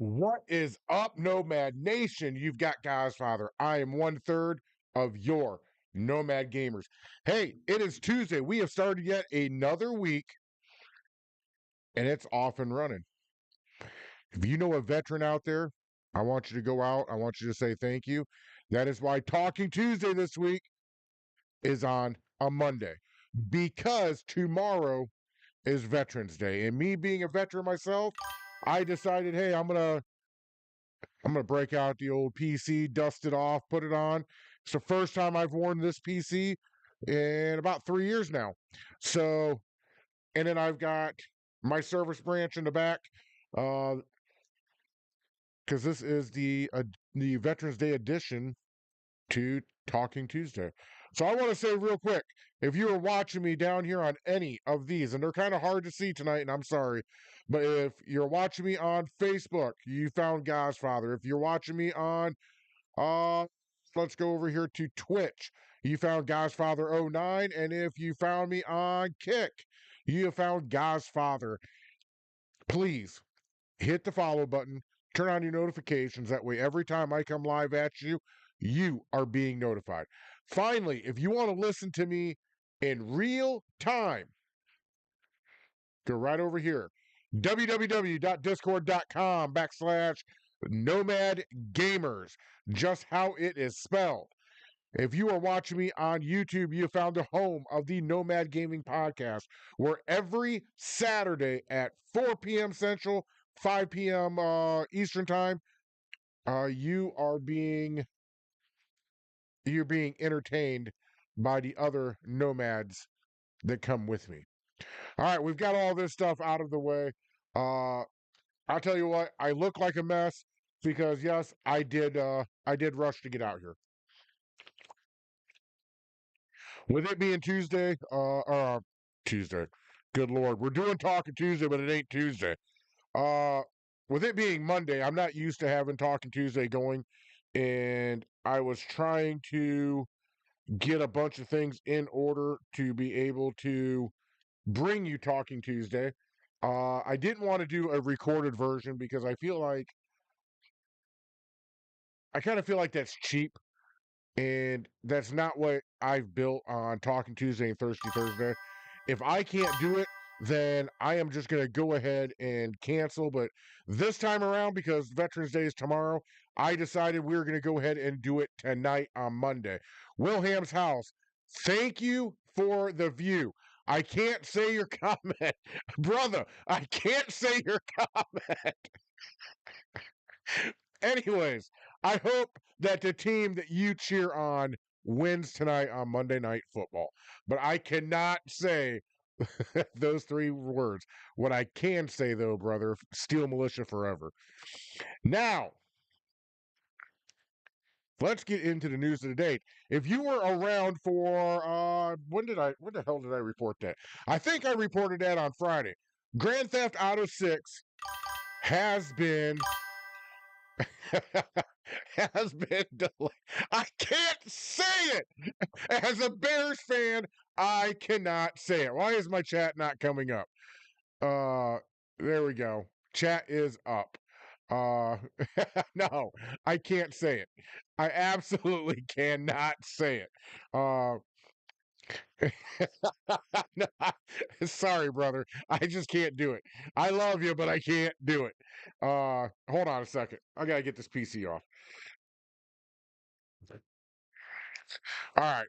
What is up, Nomad Nation? You've got Godfather. I am 1/3 of your Nomad Gamers. Hey, it is Tuesday. We have started yet another week, and it's off and running. If you know a veteran out there, I want you to go out. I want you to say thank you. That is why Talking Tuesday this week is on a Monday, because tomorrow is Veterans Day. And me being a veteran myself, I decided, hey, I'm gonna break out the old PC, dust it off, put it on. It's the first time I've worn this PC in about 3 years now. So, and then I've got my service branch in the back, because this is the Veterans Day edition to Talking Tuesday. So I want to say real quick, if you are watching me down here on any of these, and they're kind of hard to see tonight, and I'm sorry, but if you're watching me on Facebook, you found Godfather. If you're watching me on uh, let's go over here to Twitch. You found Godfather09, and if you found me on Kick, you have found Godfather. Please hit the follow button, turn on your notifications. That way, every time I come live at you, you are being notified. Finally, if you want to listen to me in real time, go right over here, www.discord.com/Nomad Gamers, just how it is spelled. If you are watching me on YouTube, you have found the home of the Nomad Gaming Podcast, where every Saturday at 4 p.m. Central, 5 p.m. Eastern Time, you are you're being entertained by the other nomads that come with me. All right, we've got all this stuff out of the way. Uh, I'll tell you what, I look like a mess because yes, I did rush to get out here. With it being Tuesday, Tuesday. Good Lord, we're doing Talking Tuesday, but it ain't Tuesday. Uh, with it being Monday, I'm not used to having Talking Tuesday going, and I was trying to get a bunch of things in order to be able to bring you Talking Tuesday. I didn't want to do a recorded version because I kind of feel like that's cheap, and that's not what I've built on Talking Tuesday and Thirsty Thursday. If I can't do it, then I am just going to go ahead and cancel. But this time around, because Veterans Day is tomorrow, I decided we were going to go ahead and do it tonight on Monday. Wilham's house, thank you for the view. I can't say your comment, brother. I can't say your comment. Anyways, I hope that the team that you cheer on wins tonight on Monday Night Football. But I cannot say those three words. What I can say, though, brother, Steel Militia forever. Now, let's get into the news of the day. If you were around for when the hell did I report that? I think I reported that on Friday. Grand Theft Auto 6 has been has been delayed. I can't say it. As a Bears fan, I cannot say it. Why is my chat not coming up? Uh, there we go. Chat is up. Uh, no, I can't say it. I absolutely cannot say it. Uh, no, sorry, brother. I just can't do it. I love you, but I can't do it. Hold on a second. I gotta get this PC off. All right,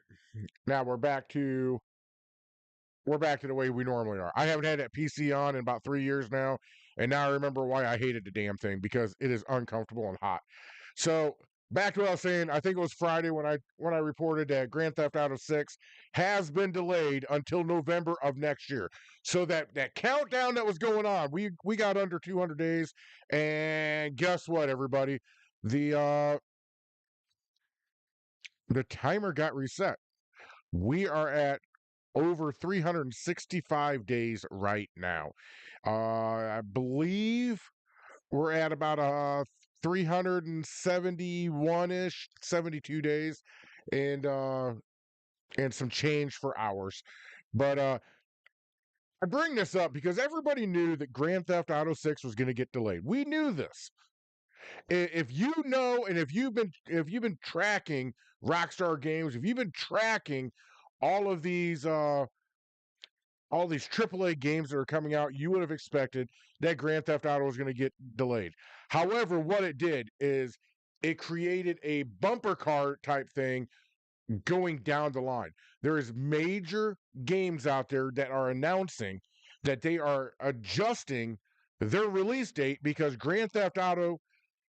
now we're back to the way we normally are. I haven't had that PC on in about 3 years now, and now I remember why I hated the damn thing because it is uncomfortable and hot. So back to what I was saying. I think it was Friday when I reported that Grand Theft Auto 6 has been delayed until November of next year. So that countdown that was going on, we got under 200 days, and guess what, everybody? The the timer got reset. We are at over 365 days right now. I believe we're at about 371-ish, 72 days, and some change for hours. But I bring this up because everybody knew that Grand Theft Auto 6 was going to get delayed. We knew this. If you know, and if you've been tracking Rockstar Games, if you've been tracking all of these all these AAA games that are coming out, you would have expected that Grand Theft Auto was going to get delayed. However, what it did is it created a bumper car type thing going down the line. There is major games out there that are announcing that they are adjusting their release date because Grand Theft Auto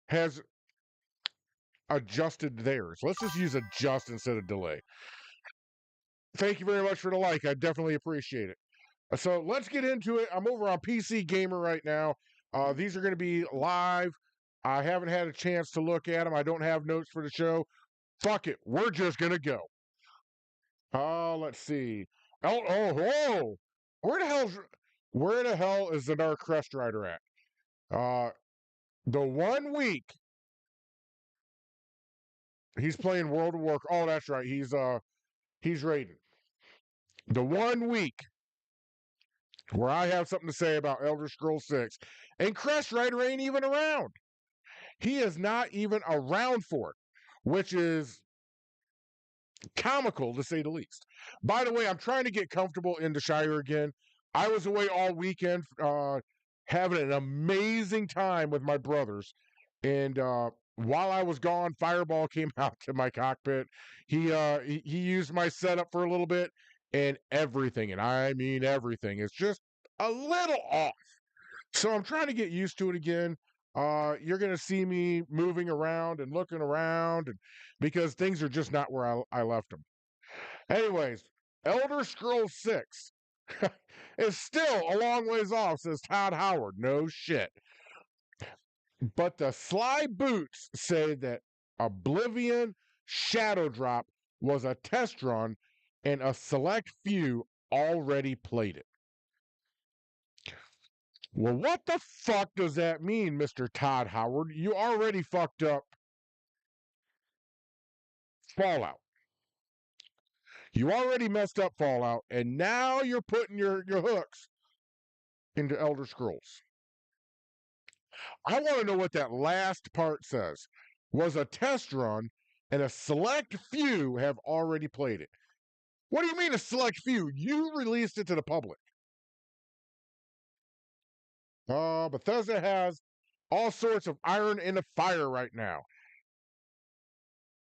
has adjusted theirs. Let's just use adjust instead of delay. Thank you very much for the like. I definitely appreciate it. So let's get into it. I'm over on PC Gamer right now. These are going to be live. I haven't had a chance to look at them. I don't have notes for the show. Fuck it. We're just going to go. Let's see. Oh. Where the hell is the Dark Crest Rider at? The 1 week he's playing World of Warcraft. Oh, that's right. He's raiding. The 1 week where I have something to say about Elder Scrolls 6, and Crest Rider ain't even around. He is not even around for it, which is comical to say the least. By the way, I'm trying to get comfortable in the Shire again. I was away all weekend, having an amazing time with my brothers, and while I was gone, Fireball came out to my cockpit. He used my setup for a little bit, and everything, and I mean everything, is just a little off. So I'm trying to get used to it again. You're going to see me moving around and looking around, and because things are just not where I left them. Anyways, Elder Scrolls 6 is still a long ways off, says Todd Howard. No shit. But the Sly Boots say that Oblivion Shadow Drop was a test run and a select few already played it. Well, what the fuck does that mean, Mr. Todd Howard? You already fucked up Fallout. You already messed up Fallout, and now you're putting your hooks into Elder Scrolls. I want to know what that last part says. Was a test run, and a select few have already played it. What do you mean a select few? You released it to the public. Bethesda has all sorts of iron in the fire right now.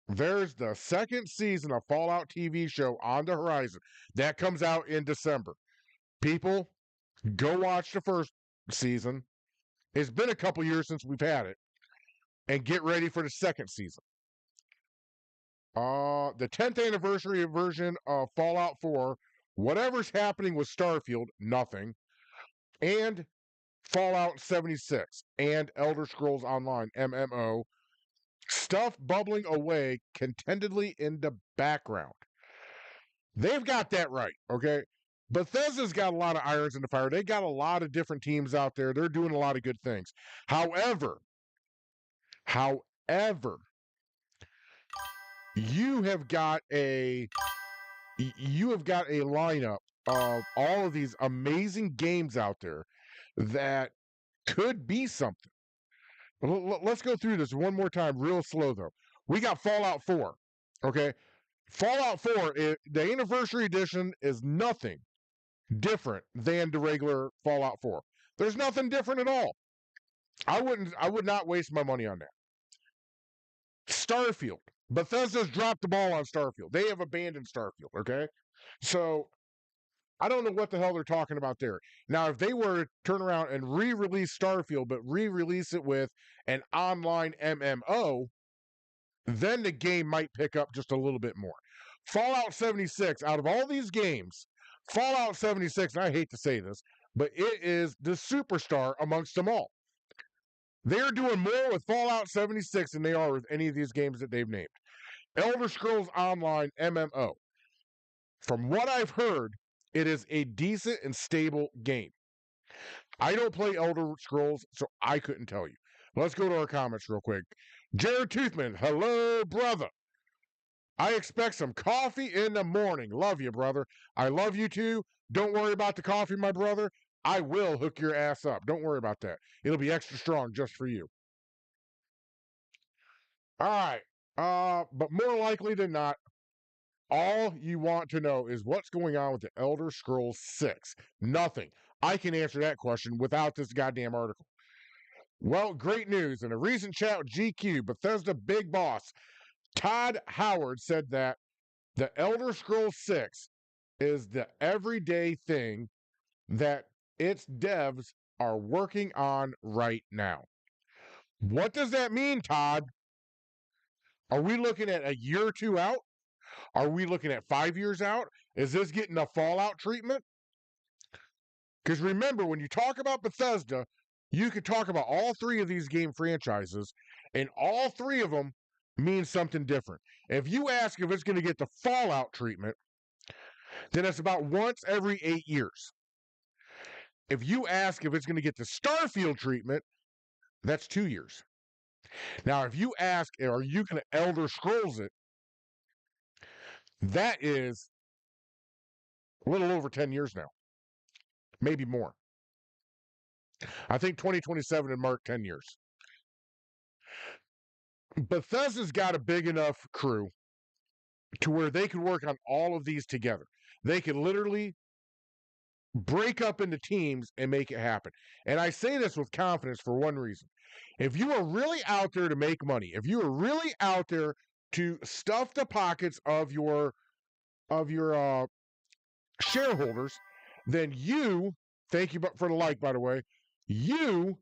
There's the second season of Fallout TV show on the horizon. That comes out in December. People, go watch the first season. It's been a couple years since we've had it. And get ready for the second season. The 10th anniversary version of Fallout 4, whatever's happening with Starfield, nothing. And Fallout 76 and Elder Scrolls Online, MMO, stuff bubbling away contentedly in the background. They've got that right, okay? Bethesda's got a lot of irons in the fire. They got a lot of different teams out there. They're doing a lot of good things. However, you have got a lineup of all of these amazing games out there that could be something. Let's go through this one more time, real slow though. We got Fallout 4. Okay. Fallout 4, the anniversary edition is nothing different than the regular Fallout 4. There's nothing different at all. I would not waste my money on that. Starfield. Bethesda's dropped the ball on Starfield. They have abandoned Starfield, okay? So I don't know what the hell they're talking about there. Now, if they were to turn around and re-release Starfield, but re-release it with an online MMO, then the game might pick up just a little bit more. Fallout 76, out of all these games, Fallout 76, and I hate to say this, but it is the superstar amongst them all. They're doing more with Fallout 76 than they are with any of these games that they've named. Elder Scrolls Online MMO. From what I've heard, it is a decent and stable game. I don't play Elder Scrolls, so I couldn't tell you. Let's go to our comments real quick. Jared Toothman, hello, brother. I expect some coffee in the morning. Love you, brother. I love you too. Don't worry about the coffee, my brother. I will hook your ass up. Don't worry about that. It'll be extra strong just for you. All right. But more likely than not, all you want to know is what's going on with the Elder Scrolls 6. Nothing. I can answer that question without this goddamn article. Well, great news. In a recent chat with GQ, Bethesda big boss Todd Howard said that the Elder Scrolls 6 is the everyday thing that its devs are working on right now. What does that mean, Todd? Are we looking at a year or two out? Are we looking at 5 years out? Is this getting a Fallout treatment? Because remember, when you talk about Bethesda, you could talk about all three of these game franchises, and all three of them mean something different. If you ask if it's going to get the Fallout treatment, then it's about once every 8 years. If you ask if it's going to get the Starfield treatment, that's 2 years. Now, if you ask, are you going to Elder Scrolls it, that is a little over 10 years now, maybe more. I think 2027 would mark 10 years. Bethesda's got a big enough crew to where they could work on all of these together. They could literally break up into teams and make it happen. And I say this with confidence for one reason. If you are really out there to make money, if you are really out there to stuff the pockets of your shareholders, then you, thank you for the like, by the way, you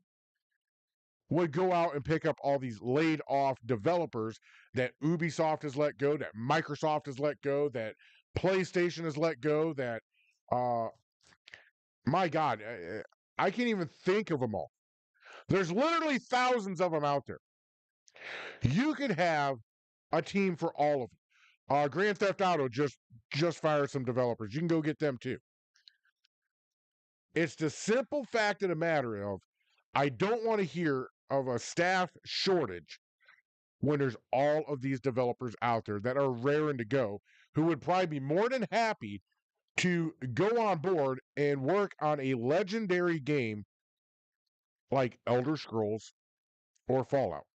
would go out and pick up all these laid off developers that Ubisoft has let go, that Microsoft has let go, that PlayStation has let go, that my God, I can't even think of them all. There's literally thousands of them out there. You could have a team for all of them. Grand Theft Auto just fired some developers. You can go get them too. It's the simple fact of the matter of I don't want to hear of a staff shortage when there's all of these developers out there that are raring to go, who would probably be more than happy to go on board and work on a legendary game like Elder Scrolls or Fallout.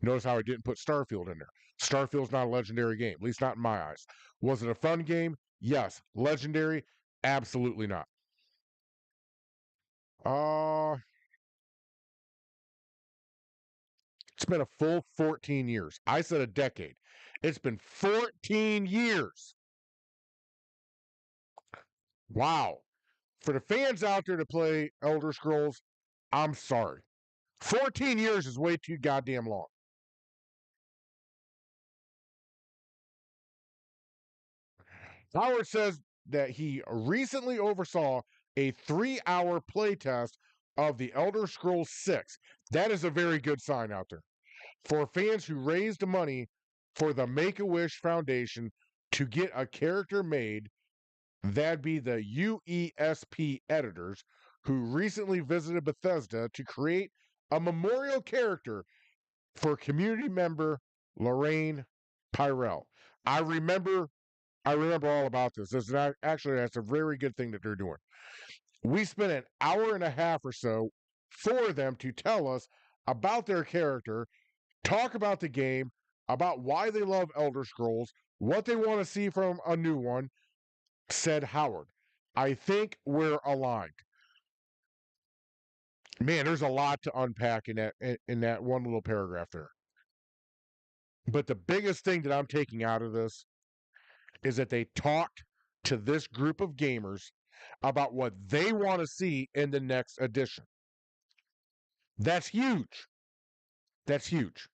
Notice how I didn't put Starfield in there. Starfield's not a legendary game, at least not in my eyes. Was it a fun game? Yes. Legendary? Absolutely not. Uh, it's been a full 14 years. I said a decade. It's been 14 years. Wow. For the fans out there to play Elder Scrolls, I'm sorry. 14 years is way too goddamn long. Howard says that he recently oversaw a 3-hour playtest of the Elder Scrolls 6. That is a very good sign out there. For fans who raised money for the Make-A-Wish Foundation to get a character made, that'd be the UESP editors who recently visited Bethesda to create a memorial character for community member Lorraine Tyrell. I remember all about this. Actually, that's a very good thing that they're doing. We spent an hour and a half or so for them to tell us about their character, talk about the game, about why they love Elder Scrolls, what they want to see from a new one, said Howard. I think we're aligned. Man, there's a lot to unpack in that one little paragraph there. But the biggest thing that I'm taking out of this is that they talked to this group of gamers about what they want to see in the next edition. That's huge. That's huge.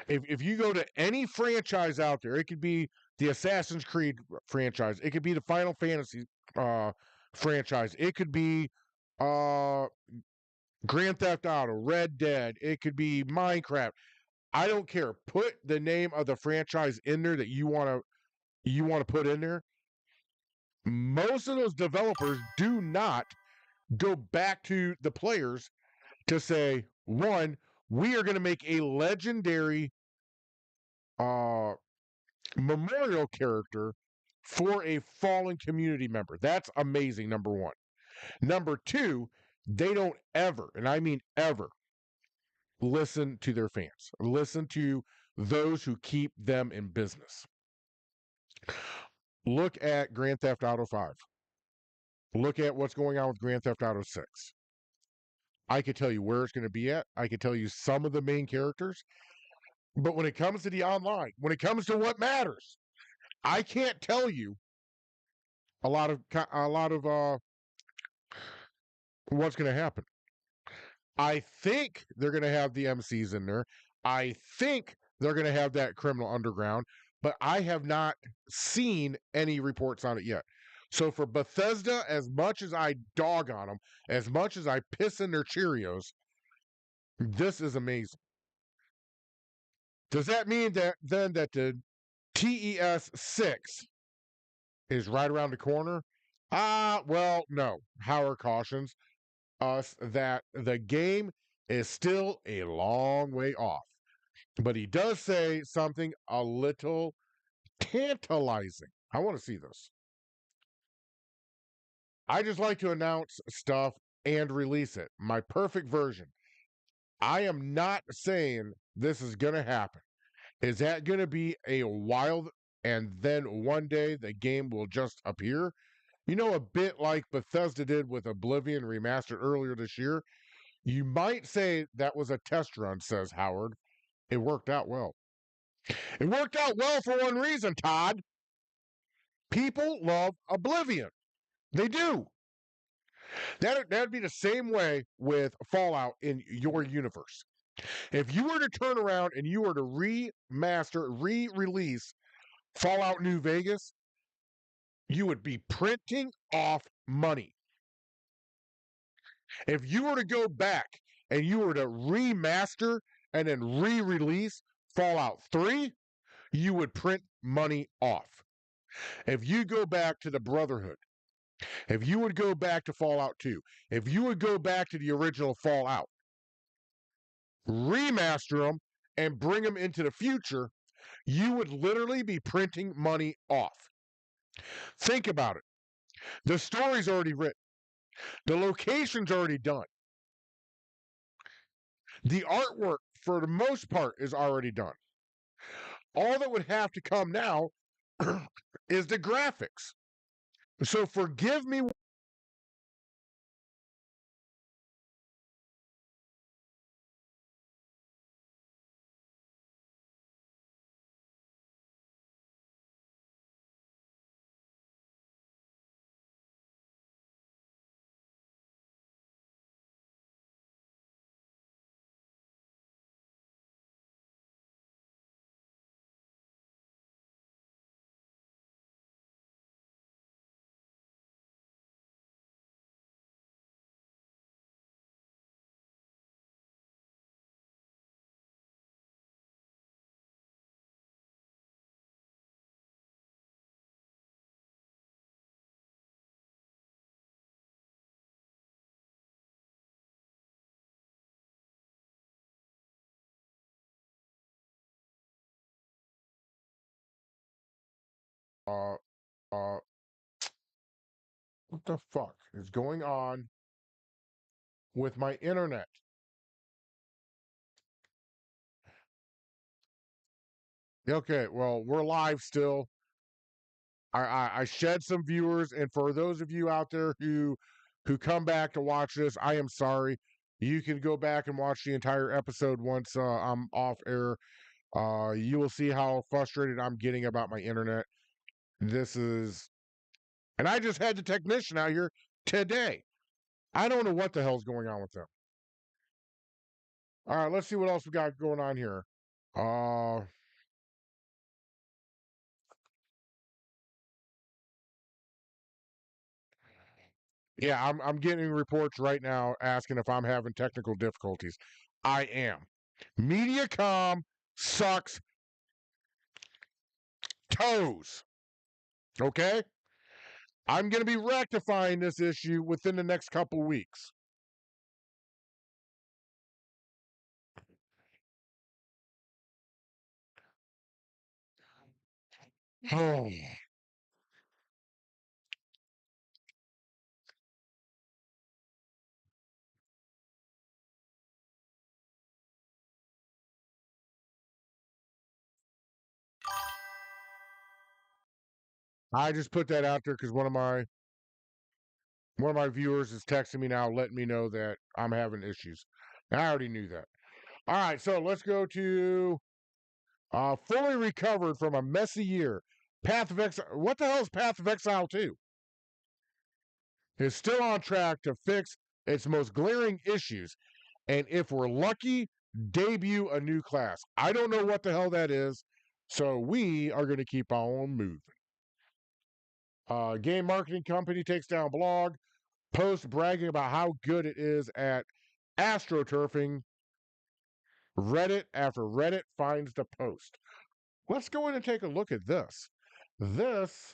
If you go to any franchise out there, it could be the Assassin's Creed franchise, it could be the Final Fantasy franchise, it could be uh, Grand Theft Auto, Red Dead, it could be Minecraft. I don't care. Put the name of the franchise in there that you want to put in there. Most of those developers do not go back to the players to say, one, we are going to make a legendary memorial character for a fallen community member. That's amazing, number one. Number two, they don't ever, and I mean ever, listen to their fans, listen to those who keep them in business. Look at Grand Theft Auto 5. Look at what's going on with Grand Theft Auto 6. I could tell you where it's going to be at. I could tell you some of the main characters. But when it comes to the online, when it comes to what matters, I can't tell you a lot of what's going to happen. I think they're going to have the MCs in there. I think they're going to have that criminal underground, but I have not seen any reports on it yet. So for Bethesda, as much as I dog on them, as much as I piss in their Cheerios, this is amazing. Does that mean that then that the TES 6 is right around the corner? Well, no. Howard cautions us that the game is still a long way off. But he does say something a little tantalizing. I want to see this. I just like to announce stuff and release it. My perfect version. I am not saying this is going to happen. Is that going to be a wild and then one day the game will just appear? You know, a bit like Bethesda did with Oblivion Remastered earlier this year. You might say that was a test run, says Howard. It worked out well. It worked out well for one reason, Todd. People love Oblivion. They do. That'd be the same way with Fallout in your universe. If you were to turn around and you were to remaster, re-release Fallout New Vegas, you would be printing off money. If you were to go back and you were to remaster and then re-release Fallout 3, you would print money off. If you go back to the Brotherhood, if you would go back to Fallout 2, if you would go back to the original Fallout, remaster them and bring them into the future, you would literally be printing money off. Think about it. The story's already written. The location's already done. The artwork, for the most part, is already done. All that would have to come now is the graphics. So forgive me. Uh, uh, what the fuck is going on with my internet? Okay, well, we're live still. I shed some viewers, and for those of you out there who come back to watch this, I am sorry. You can go back and watch the entire episode once I'm off air. You will see how frustrated I'm getting about my internet. This is, and I just had the technician out here today. I don't know what the hell's going on with them. All right, let's see what else we got going on here. Uh, yeah, I'm getting reports right now asking if I'm having technical difficulties. I am. Mediacom sucks toes. Okay? I'm going to be rectifying this issue within the next couple weeks. Oh. I just put that out there because one of my viewers is texting me now, letting me know that I'm having issues. I already knew that. All right, so let's go to fully recovered from a messy year. Path of Exile. What the hell is Path of Exile 2? Is still on track to fix its most glaring issues, and if we're lucky, debut a new class. I don't know what the hell that is, so we are going to keep on moving. Game marketing company takes down blog, post bragging about how good it is at astroturfing Reddit after Reddit finds the post. Let's go in and take a look at this. This,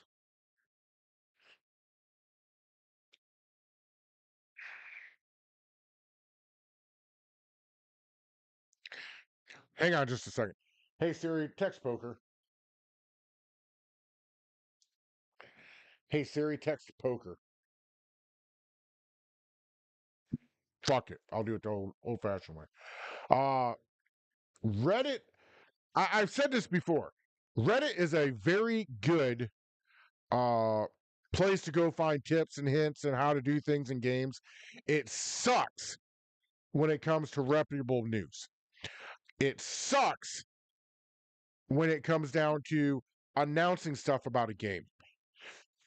hang on just a second. Hey Siri, text poker. Hey Siri, text poker. Fuck it. I'll do it the old fashioned way. Uh, Reddit, I've said this before. Reddit is a very good uh, place to go find tips and hints and how to do things in games. It sucks when it comes to reputable news. It sucks when it comes down to announcing stuff about a game.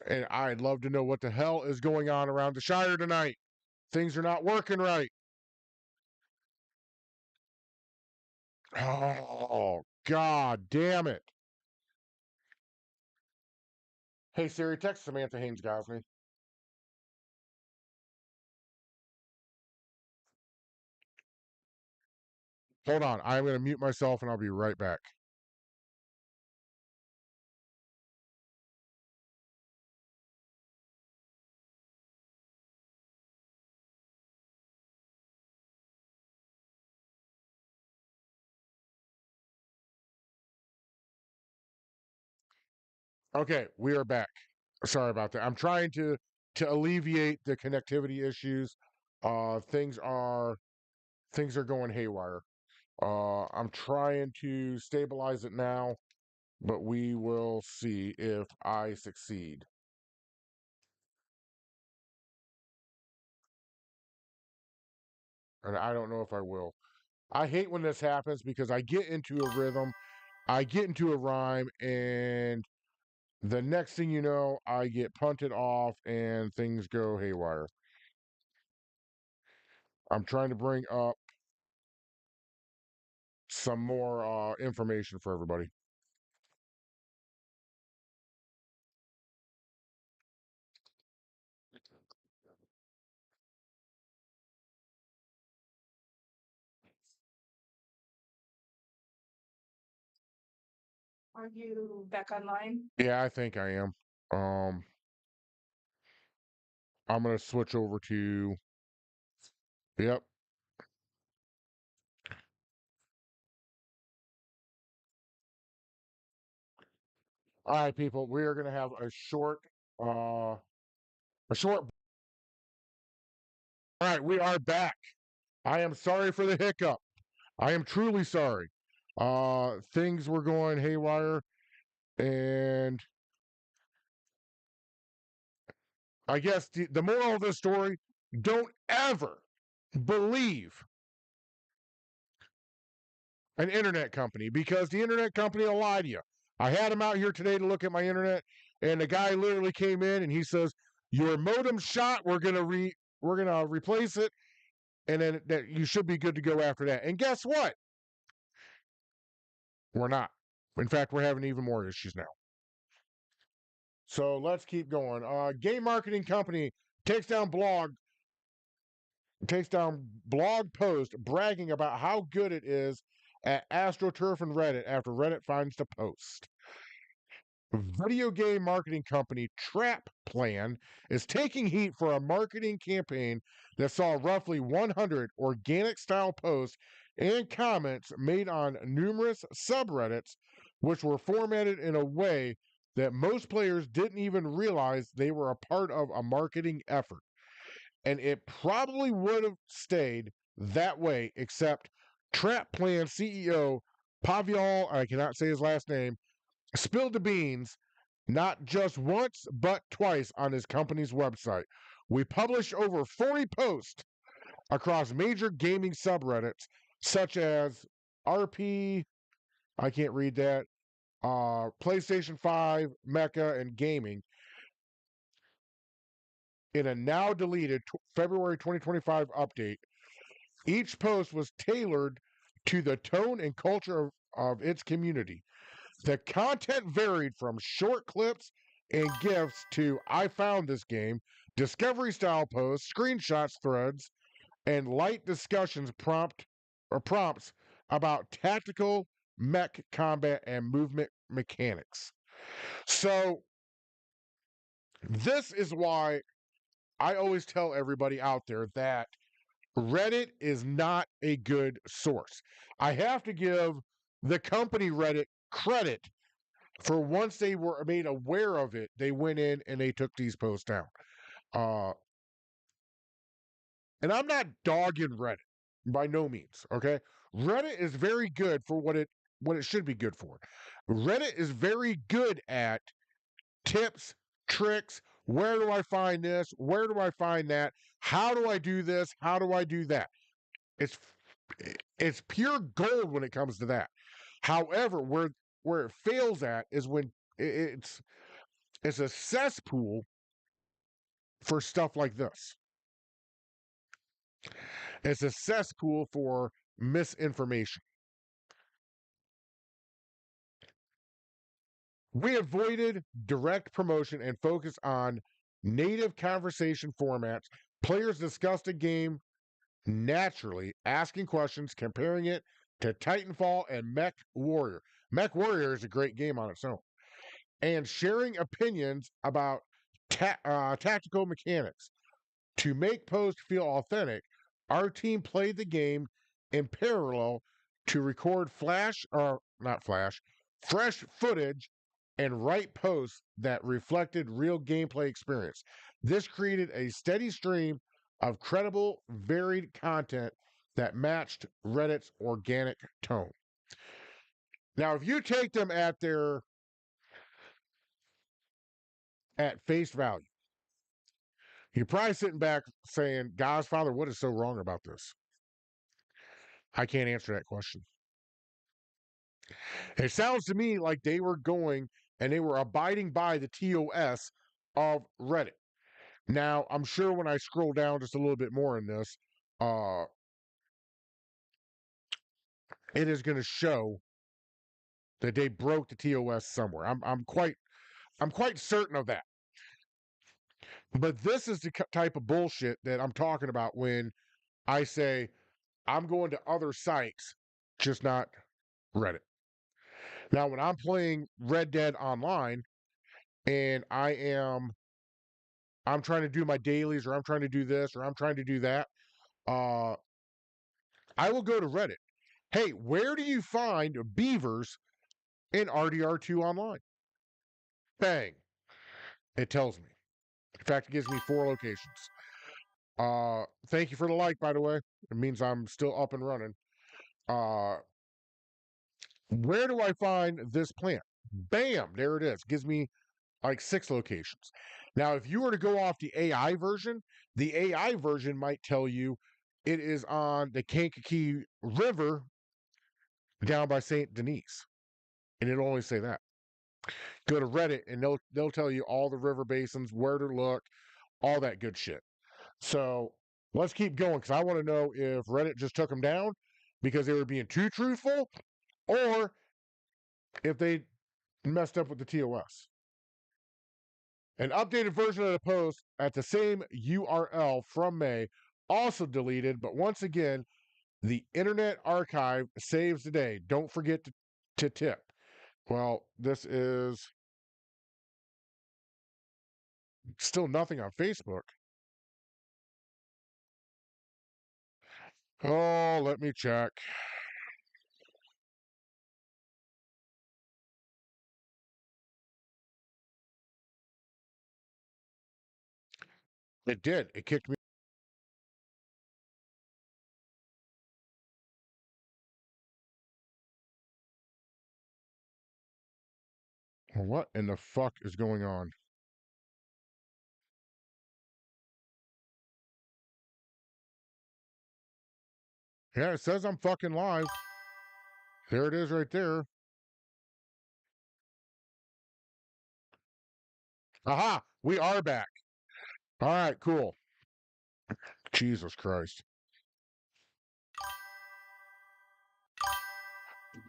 And I'd love to know what the hell is going on around the Shire tonight. Things are not working right. Oh, God damn it. Hey Siri, text Samantha Haynes Gosney. Hold on. I'm going to mute myself and I'll be right back. Okay, we are back. Sorry about that. I'm trying to alleviate the connectivity issues. Things are going haywire. I'm trying to stabilize it now, but we will see if I succeed. And I don't know if I will. I hate when this happens because I get into a rhythm, I get into a rhyme, and the next thing you know, I get punted off and things go haywire. I'm trying to bring up some more information for everybody. Are you back online? Yeah, I think I am. Um, I'm gonna switch over to. Yep. All right, people. We are gonna have a short. All right, we are back. I am sorry for the hiccup. I am truly sorry. Things were going haywire, and I guess the moral of the story: don't ever believe an internet company because the internet company will lie to you. I had him out here today to look at my internet, and the guy literally came in and he says, "Your modem shot. We're gonna replace it, and then that you should be good to go after that." And guess what? We're not. In fact, we're having even more issues now. So let's keep going. Game marketing company takes down blog post bragging about how good it is at AstroTurf and Reddit after Reddit finds the post. Video game marketing company Trap Plan is taking heat for a marketing campaign that saw roughly 100 organic style posts and comments made on numerous subreddits, which were formatted in a way that most players didn't even realize they were a part of a marketing effort. And it probably would have stayed that way, except Trap Plan CEO Pavial, I cannot say his last name, spilled the beans not just once, but twice on his company's website. We published over 40 posts across major gaming subreddits such as RP, I can't read that, PlayStation 5, Mecha, and Gaming in a now deleted February 2025 update. Each post was tailored to the tone and culture of its community. The content varied from short clips and GIFs to I found this game, discovery style posts, screenshots, threads, and light discussions prompts about tactical mech combat and movement mechanics. So this is why I always tell everybody out there that Reddit is not a good source. I have to give the company Reddit credit for once they were made aware of it, they went in and they took these posts down. Uh, and I'm not dogging Reddit by no means. Okay, Reddit is very good for what it should be good for. Reddit is very good at tips, tricks. Where do I find this? Where do I find that? How do I do this? How do I do that? It's it's pure gold when it comes to that. However, where it fails at is when it's a cesspool for stuff like this. It's a cesspool for misinformation. We avoided direct promotion and focused on native conversation formats. Players discussed a game naturally, asking questions, comparing it to Titanfall and Mech Warrior. Mech Warrior is a great game on its own. And sharing opinions about tactical mechanics. To make posts feel authentic, our team played the game in parallel to record fresh footage and write posts that reflected real gameplay experience. This created a steady stream of credible, varied content that matched Reddit's organic tone. Now, if you take them at face value, you're probably sitting back saying, God's Father, what is so wrong about this? I can't answer that question. It sounds to me like they were going and they were abiding by the TOS of Reddit. Now, I'm sure when I scroll down just a little bit more in this, uh, it is going to show that they broke the TOS somewhere. I'm quite certain of that. But this is the type of bullshit that I'm talking about when I say I'm going to other sites, just not Reddit. Now, when I'm playing Red Dead Online and I'm trying to do my dailies or I'm trying to do this or I'm trying to do that, uh, I will go to Reddit. Hey, where do you find beavers in RDR2 Online? Bang. It tells me. In fact, it gives me 4 locations. Thank you for the like, by the way. It means I'm still up and running. Uh, where do I find this plant? Bam, there it is. Gives me like 6 locations. Now, if you were to go off the AI version might tell you it is on the Kankakee River down by St. Denis. And it'll only say that. Go to Reddit and they'll tell you all the river basins, where to look, all that good shit. So let's keep going because I want to know if Reddit just took them down because they were being too truthful or if they messed up with the TOS. An updated version of the post at the same URL from May also deleted, but once again, the Internet Archive saves the day. Don't forget to tip. Well, this is still nothing on Facebook. Oh, let me check. It did. It kicked me. What in the fuck is going on? Yeah, it says I'm fucking live. There it is right there. Aha! We are back. All right, cool. Jesus Christ.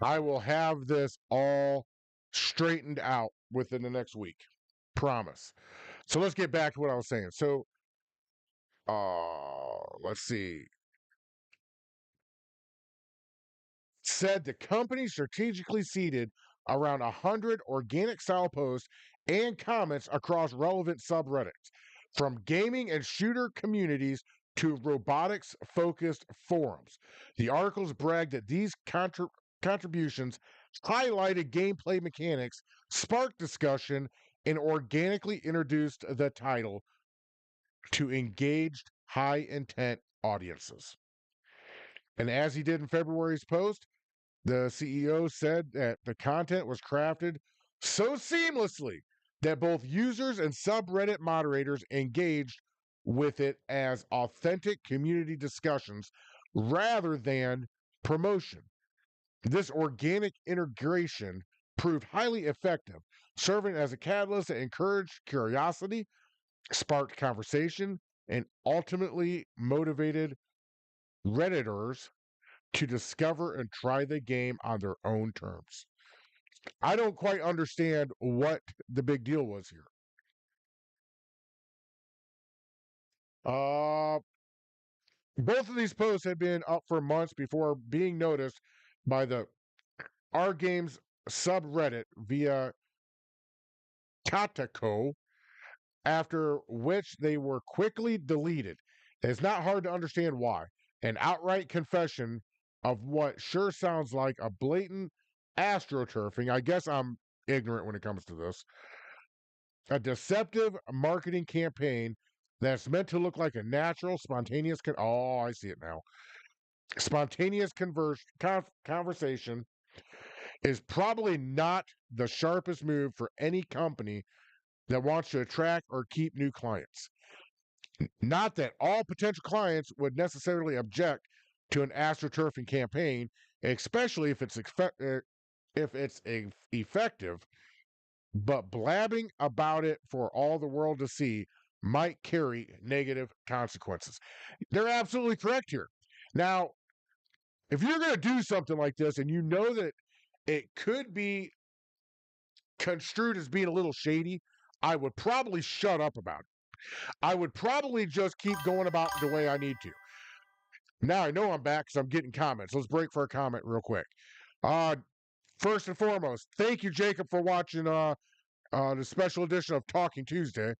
I will have this all straightened out within the next week. Promise. So let's get back to what I was saying. So, let's see. Said the company strategically seeded around 100 organic style posts and comments across relevant subreddits, from gaming and shooter communities to robotics focused forums. The articles bragged that these contributions highlighted gameplay mechanics, sparked discussion, and organically introduced the title to engaged, high intent audiences. And as he did in February's post, the CEO said that the content was crafted so seamlessly that both users and subreddit moderators engaged with it as authentic community discussions rather than promotion. This organic integration proved highly effective, serving as a catalyst that encouraged curiosity, sparked conversation, and ultimately motivated Redditors to discover and try the game on their own terms. I don't quite understand what the big deal was here. Uh, both of these posts had been up for months before being noticed by the R Games subreddit via Tatako, after which they were quickly deleted. It's not hard to understand why. An outright confession of what sure sounds like a blatant astroturfing. I guess I'm ignorant when it comes to this. A deceptive marketing campaign that's meant to look like a natural, spontaneous. Oh, I see it now. Spontaneous conversation is probably not the sharpest move for any company that wants to attract or keep new clients. Not that all potential clients would necessarily object to an astroturfing campaign, especially if it's effective. But blabbing about it for all the world to see might carry negative consequences. They're absolutely correct here. Now, if you're going to do something like this and you know that it could be construed as being a little shady, I would probably shut up about it. I would probably just keep going about the way I need to. Now I know I'm back because I'm getting comments. Let's break for a comment real quick. Uh, First and foremost, thank you, Jacob, for watching the special edition of Talking Tuesday.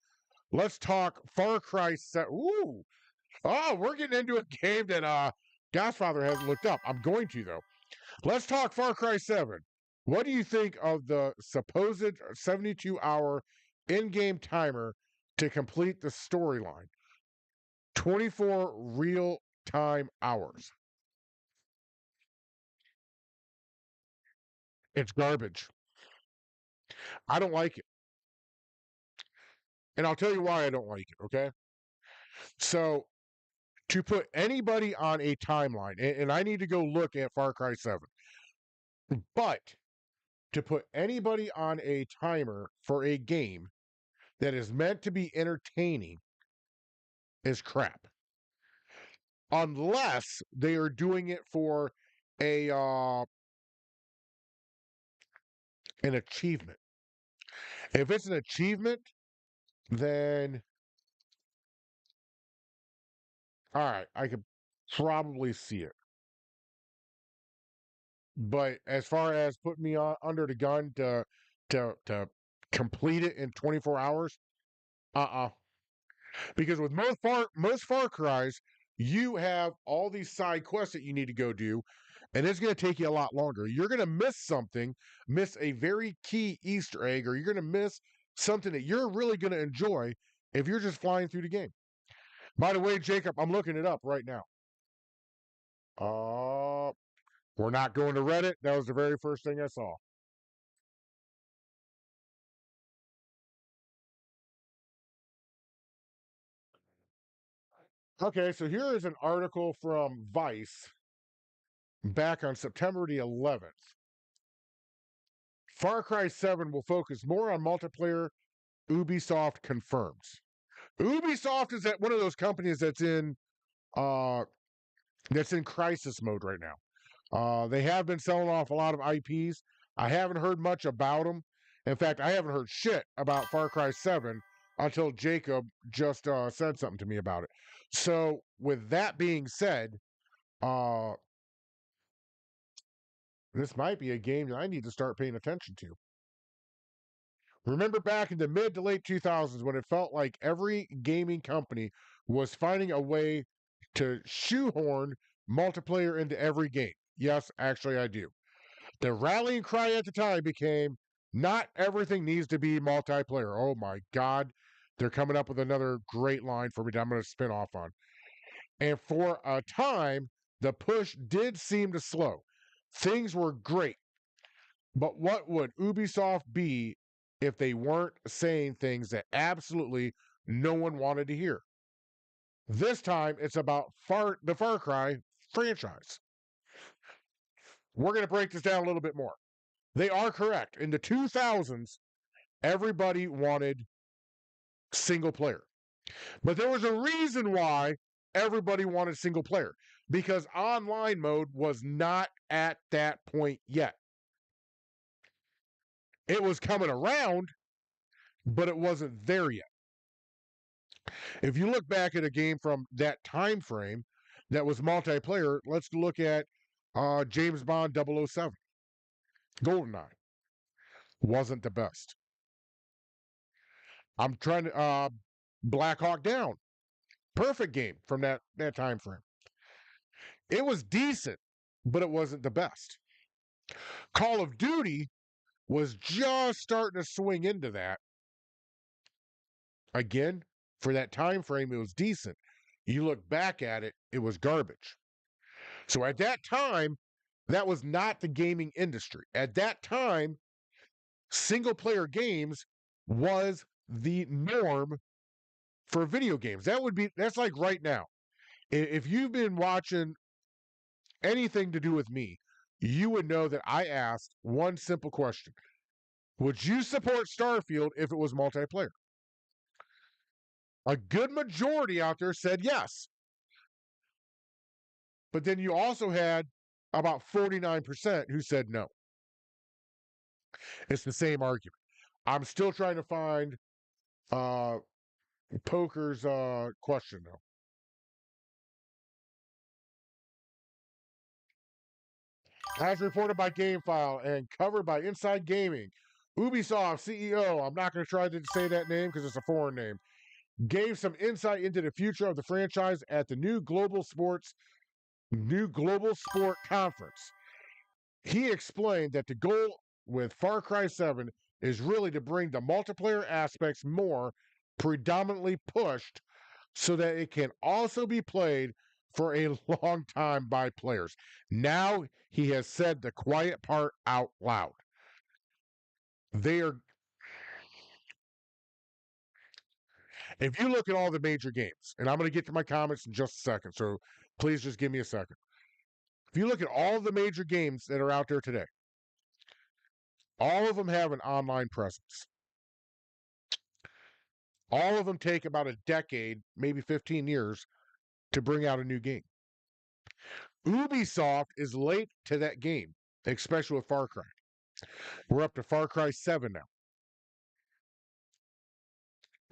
Let's talk Far Cry 7. Ooh. Oh, we're getting into a game that Godfather hasn't looked up. I'm going to, though. Let's talk Far Cry 7. What do you think of the supposed 72-hour in-game timer to complete the storyline? 24 real-time hours. It's garbage. I don't like it. And I'll tell you why I don't like it, okay? So, to put anybody on a timeline, and I need to go look at Far Cry 7, but to put anybody on a timer for a game that is meant to be entertaining is crap. Unless they are doing it for a an achievement. If it's an achievement, then all right, I could probably see it. But as far as putting me under the gun to complete it in 24 hours, uh-uh. Because with most Far Cries, you have all these side quests that you need to go do, and it's going to take you a lot longer. You're going to miss something, miss a very key Easter egg, or you're going to miss something that you're really going to enjoy if you're just flying through the game. By the way, Jacob, I'm looking it up right now. Uh, we're not going to Reddit. That was the very first thing I saw. Okay, so here is an article from Vice back on September the 11th. Far Cry 7 will focus more on multiplayer, Ubisoft confirms. Ubisoft is one of those companies uh that's in crisis mode right now. They have been selling off a lot of IPs. I haven't heard much about them. In fact, I haven't heard shit about Far Cry 7 until Jacob just said something to me about it. So, with that being said, uh, this might be a game that I need to start paying attention to. Remember back in the mid to late 2000s when it felt like every gaming company was finding a way to shoehorn multiplayer into every game? Yes, actually, I do. The rallying cry at the time became not everything needs to be multiplayer. Oh my God. They're coming up with another great line for me that I'm going to spin off on. And for a time, the push did seem to slow. Things were great. But what would Ubisoft be if they weren't saying things that absolutely no one wanted to hear? This time, it's about the Far Cry franchise. We're going to break this down a little bit more. They are correct. In the 2000s, everybody wanted single player. But there was a reason why everybody wanted single player because online mode was not at that point yet. It was coming around, but it wasn't there yet. If you look back at a game from that time frame that was multiplayer, let's look at James Bond 007. GoldenEye wasn't the best. I'm trying to Black Hawk Down, perfect game from that time frame. It was decent, but it wasn't the best. Call of Duty was just starting to swing into that. Again, for that time frame, it was decent. You look back at it, it was garbage. So at that time, that was not the gaming industry. At that time, single player games was the norm for video games. That's like right now. If you've been watching anything to do with me, you would know that I asked one simple question. Would you support Starfield if it was multiplayer? A good majority out there said yes. But then you also had about 49% who said no. It's the same argument. I'm still trying to find Poker's question, though. As reported by GameFile and covered by Inside Gaming, Ubisoft CEO, I'm not going to try to say that name because it's a foreign name, gave some insight into the future of the franchise at the new Global Sport Conference. He explained that the goal with Far Cry 7 is really to bring the multiplayer aspects more predominantly pushed so that it can also be played for a long time by players. Now he has said the quiet part out loud. They are, if you look at all the major games, and I'm going to get to my comments in just a second, so please just give me a second. If you look at all the major games that are out there today, all of them have an online presence. All of them take about a decade, maybe 15 years, to bring out a new game. Ubisoft is late to that game, especially with Far Cry. We're up to Far Cry 7 now.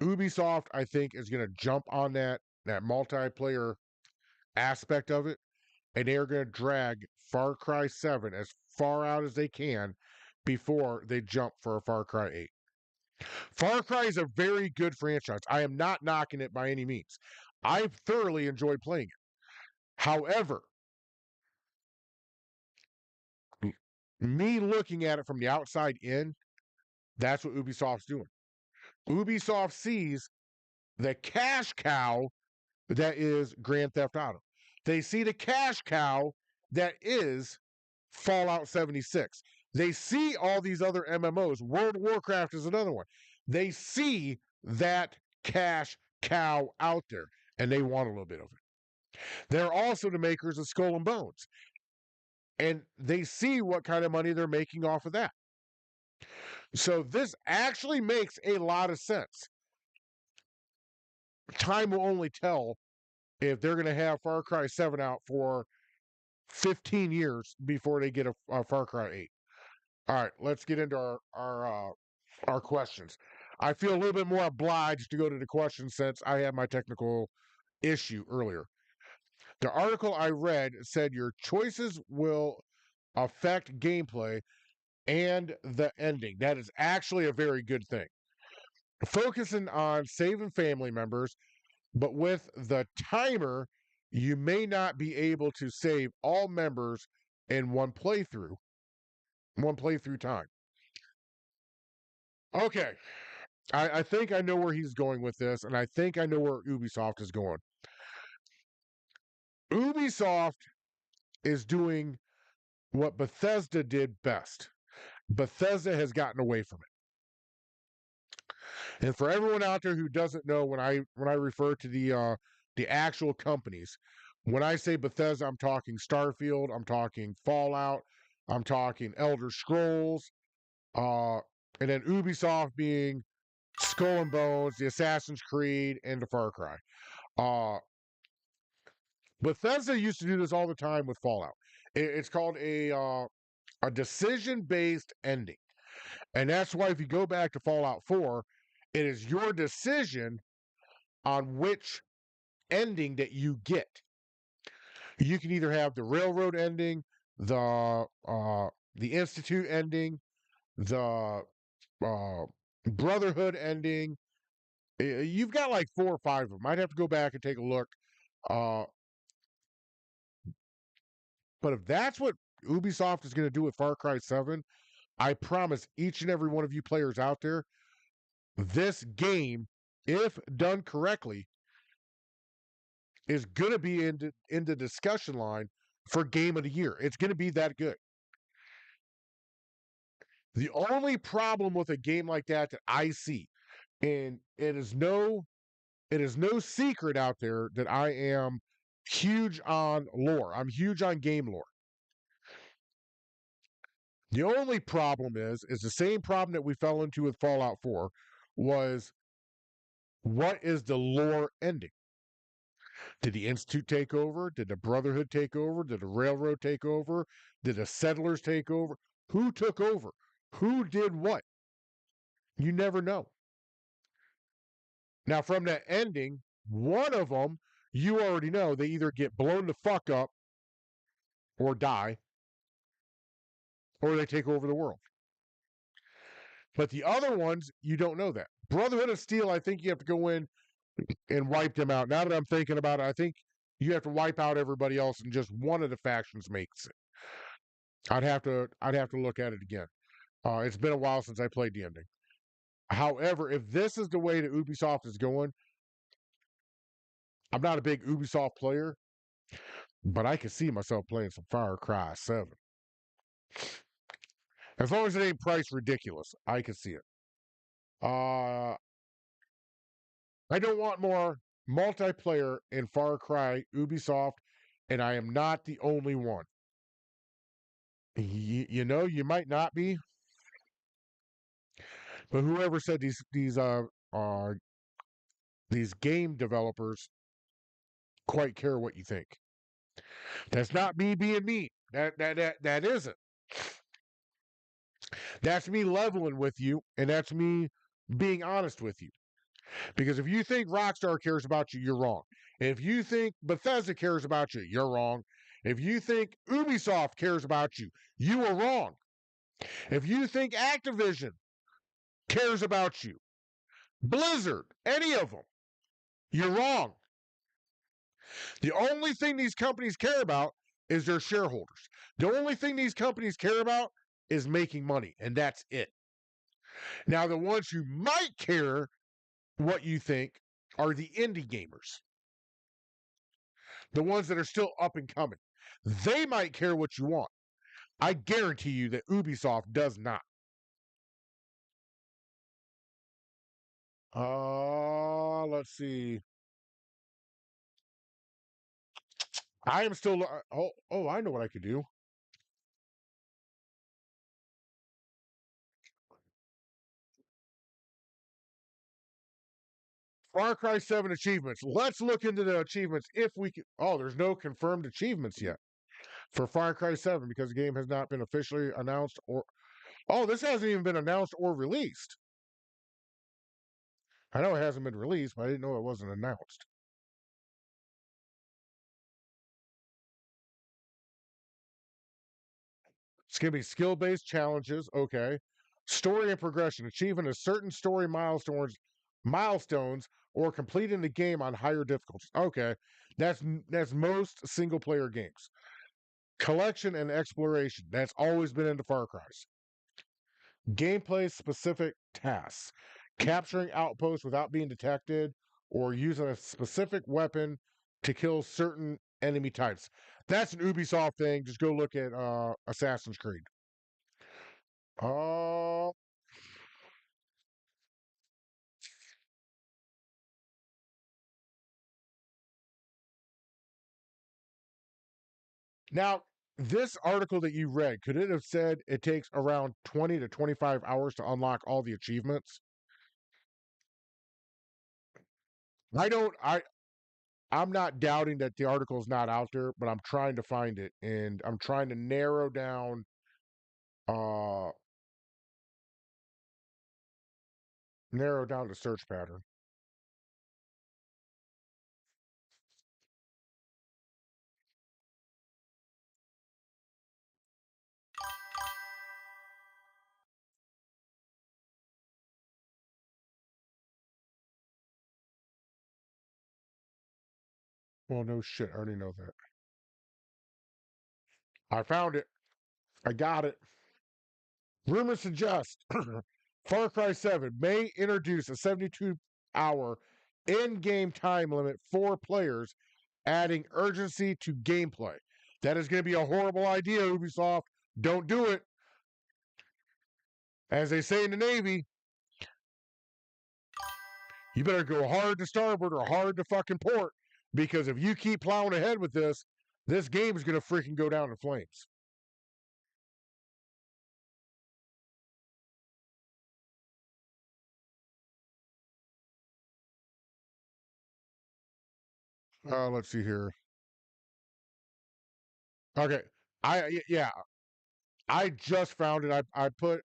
Ubisoft, I think, is going to jump on that multiplayer aspect of it, and they're going to drag Far Cry 7 as far out as they can before they jump for a Far Cry 8. Far Cry is a very good franchise. I am not knocking it by any means. I've thoroughly enjoyed playing it. However, me looking at it from the outside in, that's what Ubisoft's doing. Ubisoft sees the cash cow that is Grand Theft Auto. They see the cash cow that is Fallout 76. They see all these other MMOs. World of Warcraft is another one. They see that cash cow out there, and they want a little bit of it. They're also the makers of Skull and Bones. And they see what kind of money they're making off of that. So this actually makes a lot of sense. Time will only tell if they're going to have Far Cry 7 out for 15 years before they get a Far Cry 8. All right, let's get into our questions. I feel a little bit more obliged to go to the questions since I had my technical issue earlier. The article I read said your choices will affect gameplay and the ending. That is actually a very good thing. Focusing on saving family members, but with the timer, you may not be able to save all members in one playthrough time. Okay, I think I know where he's going with this, and I think I know where Ubisoft is going. Ubisoft is doing what Bethesda did best. Bethesda has gotten away from it. And for everyone out there who doesn't know, when I refer to the actual companies, when I say Bethesda, I'm talking Starfield, I'm talking Fallout, I'm talking Elder Scrolls, uh, and then Ubisoft being Skull and Bones, the Assassin's Creed, and the Far Cry. Uh, Bethesda used to do this all the time with Fallout. It's called a decision based ending, and that's why if you go back to Fallout 4, it is your decision on which ending that you get. You can either have the railroad ending, the institute ending, the uh, brotherhood ending. You've got like 4 or 5 of them. I'd have to go back and take a look. Uh, but if that's what Ubisoft is going to do with Far Cry 7, I promise each and every one of you players out there, this game, if done correctly, is going to be in the discussion line for Game of the Year. It's going to be that good. The only problem with a game like that I see, and it is no secret out there that I am huge on lore. I'm huge on game lore. The only problem is the same problem that we fell into with Fallout 4 was what is the lore ending? Did the Institute take over? Did the Brotherhood take over? Did the Railroad take over? Did the Settlers take over? Who took over? Who did what? You never know. Now, from that ending, one of them, you already know they either get blown the fuck up or die, or they take over the world. But the other ones, you don't know that. Brotherhood of Steel, I think you have to go in and wipe them out. Now that I'm thinking about it, I think you have to wipe out everybody else and just one of the factions makes it. I'd have to look at it again. It's been a while since I played the ending. However, if this is the way that Ubisoft is going, I'm not a big Ubisoft player, but I can see myself playing some Far Cry 7. As long as it ain't priced ridiculous, I can see it. Uh, I don't want more multiplayer in Far Cry Ubisoft, and I am not the only one. You know, you might not be, but whoever said these game developers quite care what you think. That's not me being mean. That isn't. That's me leveling with you, and that's me being honest with you. Because if you think Rockstar cares about you, you're wrong. If you think Bethesda cares about you, you're wrong. If you think Ubisoft cares about you, you are wrong. If you think Activision cares about you, Blizzard, any of them, you're wrong. The only thing these companies care about is their shareholders. The only thing these companies care about is making money, and that's it. Now, the ones who might care what you think are the indie gamers, the ones that are still up and coming. They might care what you want. I guarantee you that Ubisoft does not. Let's see. I am still. Oh, I know what I could do. Far Cry 7 achievements. Let's look into the achievements if we can. Oh, there's no confirmed achievements yet for Far Cry 7 because the game has not been officially announced or. Oh, this hasn't even been announced or released. I know it hasn't been released, but I didn't know it wasn't announced. It's going to be skill based challenges. Okay. Story and progression. Achieving a certain story milestones, or completing the game on higher difficulties. Okay. That's most single player games. Collection and exploration. That's always been into Far Cry's. Gameplay specific tasks. Capturing outposts without being detected or using a specific weapon to kill certain enemy types. That's an Ubisoft thing. Just go look at Assassin's Creed. Uh, Now, this article that you read, could it have said it takes around 20 to 25 hours to unlock all the achievements? I don't I I'm not doubting that the article is not out there, but I'm trying to find it and I'm trying to uh narrow down the search pattern. Well, no shit, I already know that. I found it. I got it. Rumors suggest Far Cry 7 may introduce a 72-hour in-game time limit for players, adding urgency to gameplay. That is going to be a horrible idea, Ubisoft. Don't do it. As they say in the Navy, you better go hard to starboard or hard to fucking port, because if you keep plowing ahead with this game is going to freaking go down in flames. Let's see here. Okay, yeah, I just found it. I put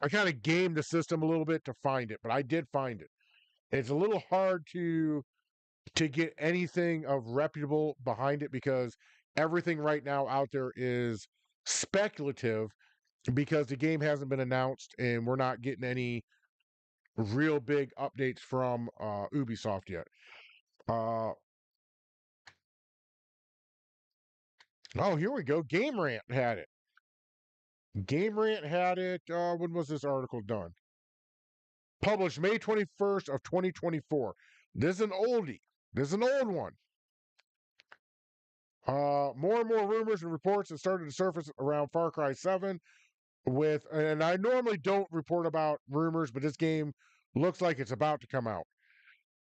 I kind of gamed the system a little bit to find it, but I did find it. It's a little hard to get anything of reputable behind it because everything right now out there is speculative because the game hasn't been announced and we're not getting any real big updates from Ubisoft yet. Uh, oh, here we go. Game Rant had it. Game Rant had it. When was this article done? Published May 21st of 2024. This is an oldie. This is an old one. More and more rumors and reports have started to surface around Far Cry 7 and I normally don't report about rumors, but this game looks like it's about to come out.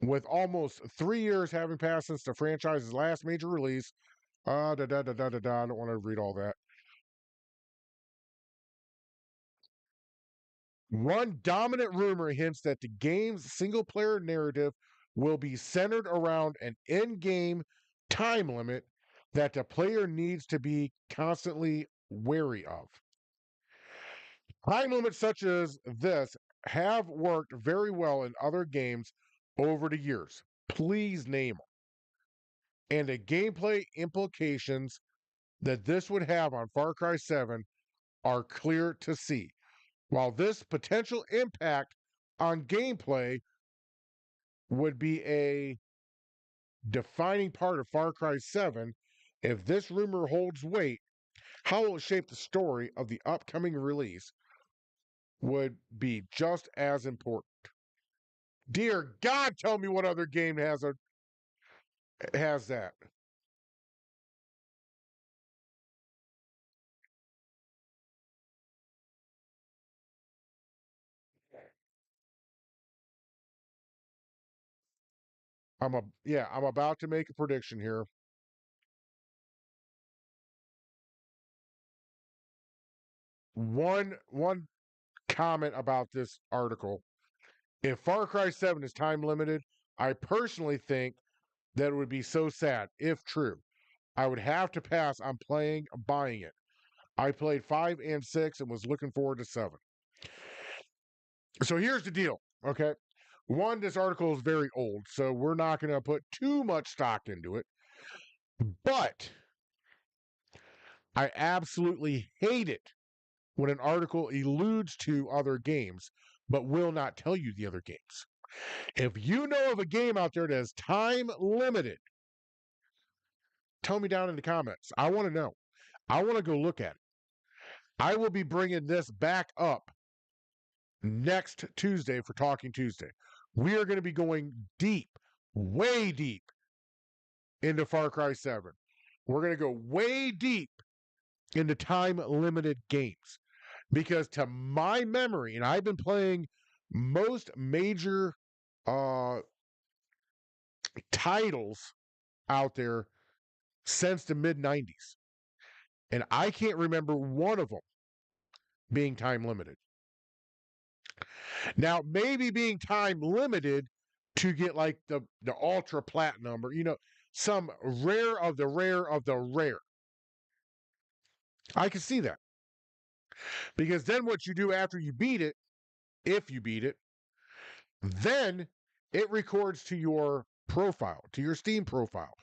With almost 3 years having passed since the franchise's last major release, I don't want to read all that. One dominant rumor hints that the game's single player narrative will be centered around an in game time limit that the player needs to be constantly wary of. Time limits such as this have worked very well in other games over the years. Please name them. And the gameplay implications that this would have on Far Cry 7 are clear to see. While this potential impact on gameplay would be a defining part of Far Cry 7, if this rumor holds weight, how it will shape the story of the upcoming release would be just as important. Dear God, tell me what other game has that. I'm about to make a prediction here. One comment about this article. If Far Cry 7 is time limited, I personally think that it would be so sad if true. I would have to pass on buying it. I played 5 and 6 and was looking forward to 7. So here's the deal, okay? One, this article is very old, so we're not going to put too much stock into it. But I absolutely hate it when an article alludes to other games, but will not tell you the other games. If you know of a game out there that is time limited, tell me down in the comments. I want to know. I want to go look at it. I will be bringing this back up next Tuesday for Talking Tuesday. We are going to be going deep, way deep into Far Cry 7. We're going to go way deep into time limited games because, to my memory, and I've been playing most major titles out there since the mid 90s, and I can't remember one of them being time limited. Now, maybe being time limited to get like the ultra platinum or some rare of the rare of the rare. I can see that. Because then what you do after you beat it, if you beat it, then it records to your profile, to your Steam profile.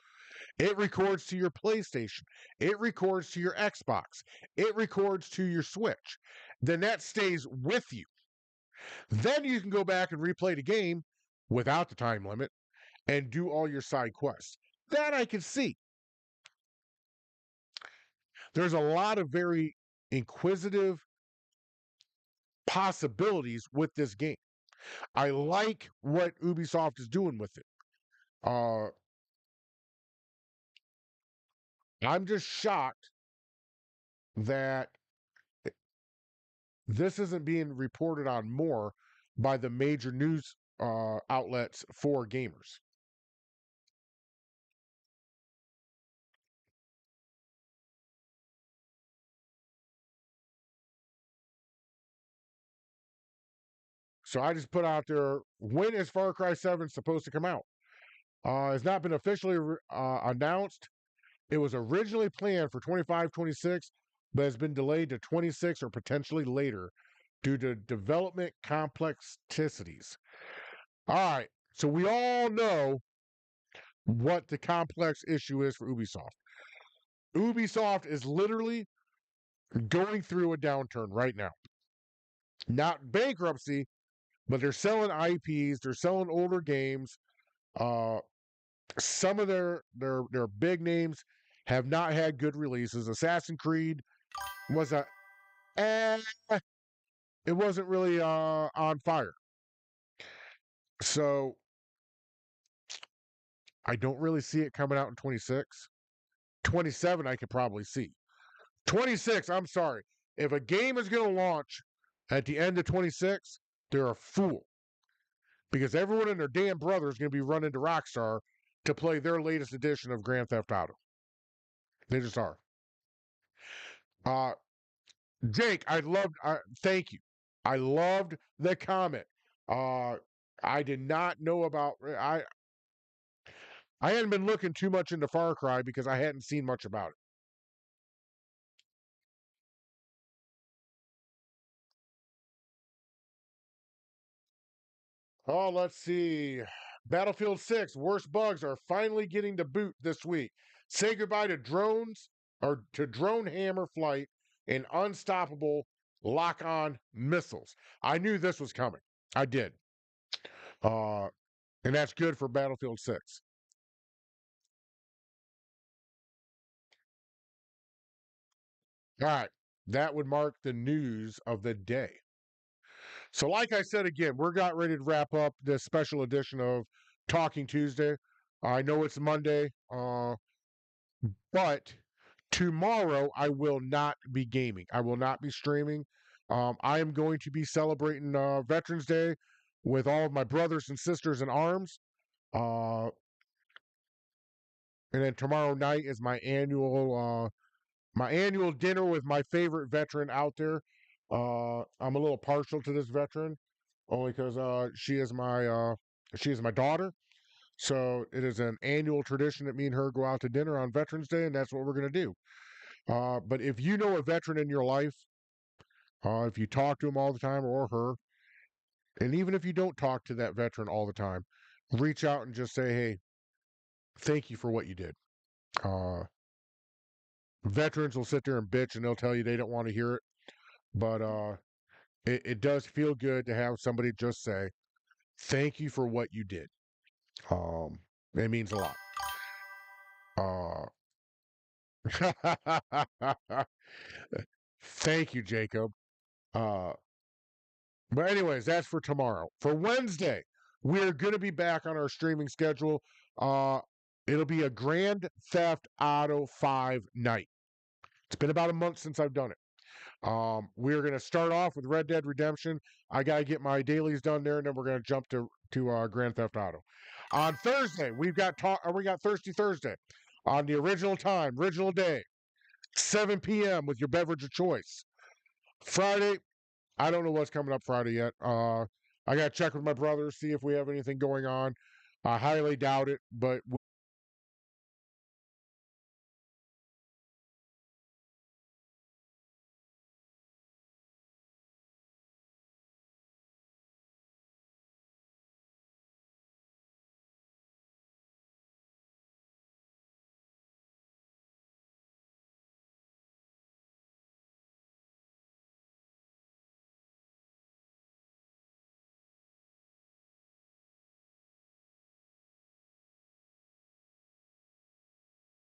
It records to your PlayStation. It records to your Xbox. It records to your Switch. Then that stays with you. Then you can go back and replay the game without the time limit and do all your side quests. That I can see. There's a lot of very inquisitive possibilities with this game. I like what Ubisoft is doing with it. I'm just shocked that this isn't being reported on more by the major news outlets for gamers. So I just put out there, when is Far Cry 7 supposed to come out? It's not been officially announced. It was originally planned for 25, 26, but has been delayed to 26 or potentially later due to development complexities. All right, so we all know what the complex issue is for Ubisoft. Ubisoft is literally going through a downturn right now. Not bankruptcy, but they're selling IPs, they're selling older games. Some of their big names have not had good releases. Assassin's Creed was eh, it wasn't really on fire. So I don't really see it coming out in 26. 27 I could probably see. 26, I'm sorry. If a game is going to launch at the end of 26, they're a fool. Because everyone and their damn brother is going to be running to Rockstar to play their latest edition of Grand Theft Auto. They just are. Jake, thank you. I loved the comment. I did not know about I hadn't been looking too much into Far Cry because I hadn't seen much about it. Oh, let's see. Battlefield 6 worst bugs are finally getting to boot this week. Say goodbye to drones or to drone hammer flight and unstoppable lock-on missiles. I knew this was coming. I did. Uh, and that's good for Battlefield 6. All right. That would mark the news of the day. So, like I said again, we're got ready to wrap up this special edition of Talking Tuesday. I know it's Monday, but tomorrow I will not be gaming. I will not be streaming. I am going to be celebrating Veterans Day with all of my brothers and sisters in arms. And then tomorrow night is my annual dinner with my favorite veteran out there. I'm a little partial to this veteran only because she is my daughter. So it is an annual tradition that me and her go out to dinner on Veterans Day, and that's what we're going to do. But if you know a veteran in your life, if you talk to him all the time or her, and even if you don't talk to that veteran all the time, reach out and just say, hey, thank you for what you did. Uh, Veterans will sit there and bitch and they'll tell you they don't want to hear it. But it does feel good to have somebody just say, thank you for what you did. It means a lot. Thank you, Jacob. Uh, but anyways, that's for tomorrow. For Wednesday, we're going to be back on our streaming schedule. Uh, it'll be a Grand Theft Auto 5 night. It's been about a month since I've done it. We're going to start off with Red Dead Redemption. I got to get my dailies done there, and then we're going to jump to Grand Theft Auto. On Thursday, we got Thirsty Thursday on the original time, original day, 7 p.m. with your beverage of choice. Friday, I don't know what's coming up Friday yet. I got to check with my brother, see if we have anything going on. I highly doubt it, but